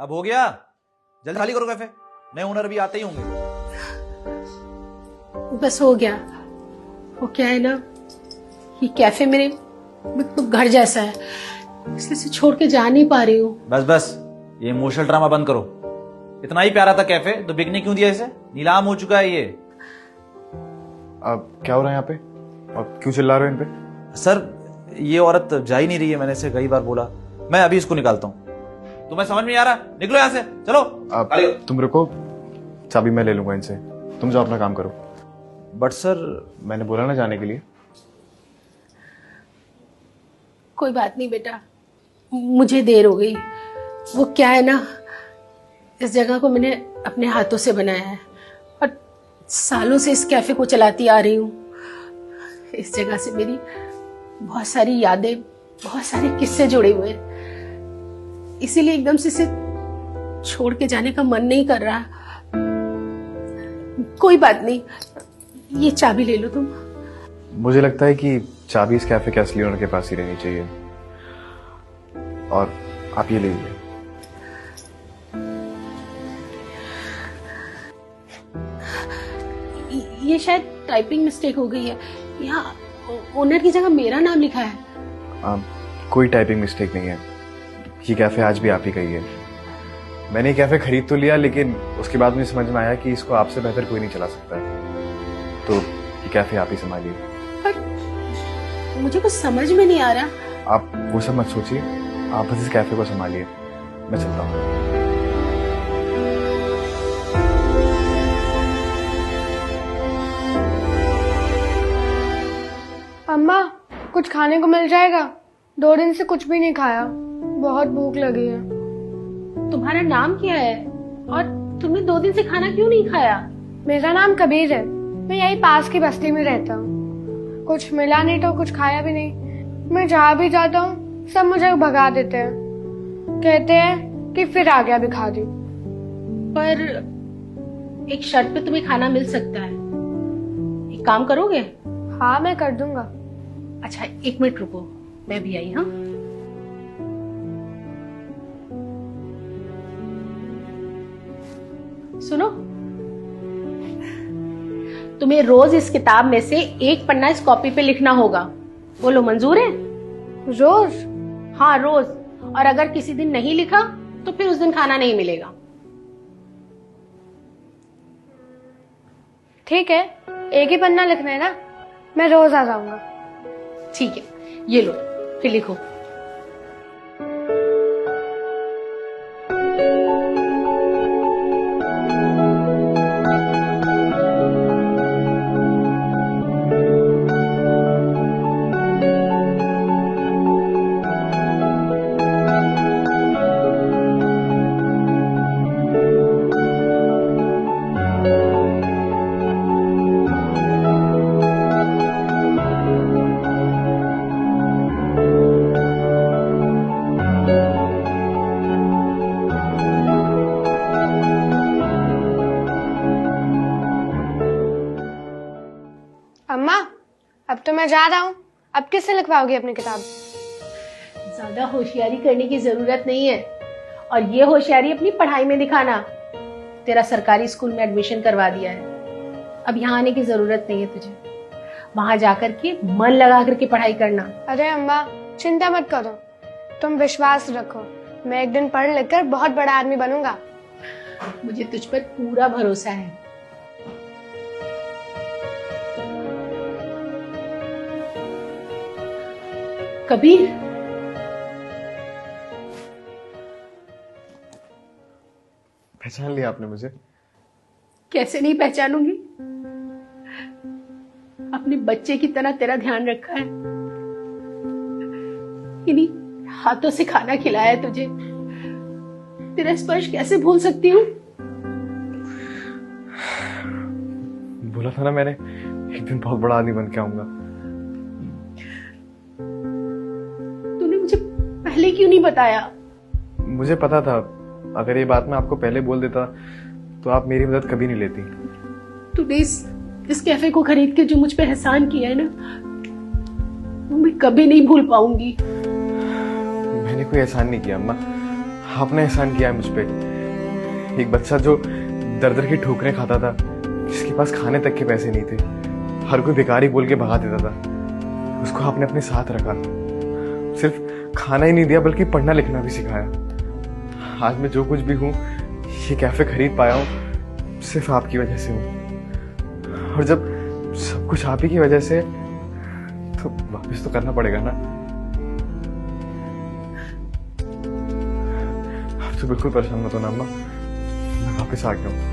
अब हो गया, जल्दी खाली करो कैफे, नए ओनर भी आते ही होंगे। बस हो गया। वो क्या है ना, ये कैफे मेरे बिल्कुल घर जैसा है, इसलिए इसे छोड़ के जा नहीं पा रही हूँ। बस बस, ये इमोशनल ड्रामा बंद करो। इतना ही प्यारा था कैफे तो बिकने क्यों दिया इसे? नीलाम हो चुका है ये। अब क्या हो रहा है यहाँ पे? अब क्यों चिल्ला रहे हो इन पे? सर ये औरत जा ही नहीं रही है, मैंने इसे कई बार बोला। मैं अभी इसको निकालता हूँ। तुम्हें समझ में नहीं आ रहा? निकलो यहाँ से, चलो। अब तुम रुको, चाबी मैं ले लूंगा इनसे, तुम जाओ अपना काम करो। बट सर मैंने बोला ना जाने के लिए। कोई बात नहीं बेटा, मुझे देर हो गई। वो क्या है ना, इस जगह को मैंने अपने हाथों से बनाया है और सालों से इस कैफे को चलाती आ रही हूँ। इस जगह से मेरी बहुत सारी यादें, बहुत सारे किस्से जुड़े हुए हैं, इसीलिए एकदम से इसे छोड़ के जाने का मन नहीं कर रहा। कोई बात नहीं, ये चाबी ले लो तुम। मुझे लगता है कि चाबी इस कैफे के असली ओनर के पास ही रहनी चाहिए, और आप ये ले लीजिए। ये शायद टाइपिंग मिस्टेक हो गई है, यहाँ ओनर की जगह मेरा नाम लिखा है। कोई टाइपिंग मिस्टेक नहीं है, ये कैफे आज भी आप ही का ही है। मैंने ये कैफे खरीद तो लिया, लेकिन उसके बाद मुझे समझ में आया कि इसको आपसे बेहतर कोई नहीं चला सकता है, तो ये कैफे आप ही संभालिए। पर मुझे कुछ समझ में नहीं आ रहा। आप वो सब मत सोचिए, आप बस इस कैफे को संभालिए, मैं चलता हूँ। अम्मा, कुछ खाने को मिल जाएगा? 2 दिन से कुछ भी नहीं खाया, बहुत भूख लगी है। तुम्हारा नाम क्या है और तुमने 2 दिन से खाना क्यों नहीं खाया? मेरा नाम कबीर है, मैं यही पास की बस्ती में रहता हूँ। कुछ मिला नहीं तो कुछ खाया भी नहीं। मैं जहाँ भी जाता हूँ सब मुझे भगा देते हैं, कहते हैं कि फिर आ गया भिखा दी। पर एक शर्त पे तुम्हें खाना मिल सकता है, एक काम करोगे? हाँ, मैं कर दूंगा। अच्छा 1 मिनट रुको, मैं भी आई। हाँ सुनो, तुम्हें रोज इस किताब में से एक पन्ना इस कॉपी पे लिखना होगा। बोलो मंजूर है? रोज? हाँ रोज, और अगर किसी दिन नहीं लिखा तो फिर उस दिन खाना नहीं मिलेगा। ठीक है, एक ही पन्ना लिखना है ना, मैं रोज आ जाऊंगा। ठीक है, ये लो फिर लिखो। अम्मा, अब तो मैं जा रहा हूँ, अब किससे लिखवाओगी अपनी किताब? ज्यादा होशियारी करने की जरूरत नहीं है, और ये होशियारी अपनी पढ़ाई में दिखाना। तेरा सरकारी स्कूल में एडमिशन करवा दिया है, अब यहाँ आने की जरूरत नहीं है तुझे। वहां जाकर के मन लगा करके पढ़ाई करना। अरे अम्मा, चिंता मत करो, तुम विश्वास रखो, मैं एक दिन पढ़ लिख कर बहुत बड़ा आदमी बनूंगा। मुझे तुझ पर पूरा भरोसा है। कबीर, पहचान लिया आपने मुझे? कैसे नहीं पहचानूंगी, अपने बच्चे की तरह तेरा ध्यान रखा है, इन्हीं हाथों से खाना खिलाया है तुझे। तेरा स्पर्श कैसे भूल सकती हूँ? बोला था ना मैंने, एक दिन बहुत बड़ा आदमी बन के आऊंगा। तूने मुझे पहले क्यों नहीं बताया? मुझे पता था, अगर ये बात मैं आपको पहले बोल देता तो आप मेरी मदद कभी नहीं लेती। तूने इस कैफे को खरीद के जो मुझ पे एहसान किया है ना, वो मैं कभी नहीं भूल पाऊंगी। मैंने कोई एहसान नहीं किया अम्मा, आपने एहसान किया है मुझ पे। एक बच्चा जो दर दर की ठोकरें खाता था, जिसके पास खाने तक के पैसे नहीं थे, हर कोई भिखारी बोल के भगा देता था, उसको आपने अपने साथ रखा। सिर्फ खाना ही नहीं दिया बल्कि पढ़ना लिखना भी सिखाया। आज मैं जो कुछ भी हूँ, ये कैफे खरीद पाया हूँ, सिर्फ आपकी वजह से हूँ। और जब सब कुछ आप ही की वजह से, तो वापस तो करना पड़ेगा ना। आप तो बिल्कुल परेशान मत होना अम्मा, मैं वापस आ गया हूँ।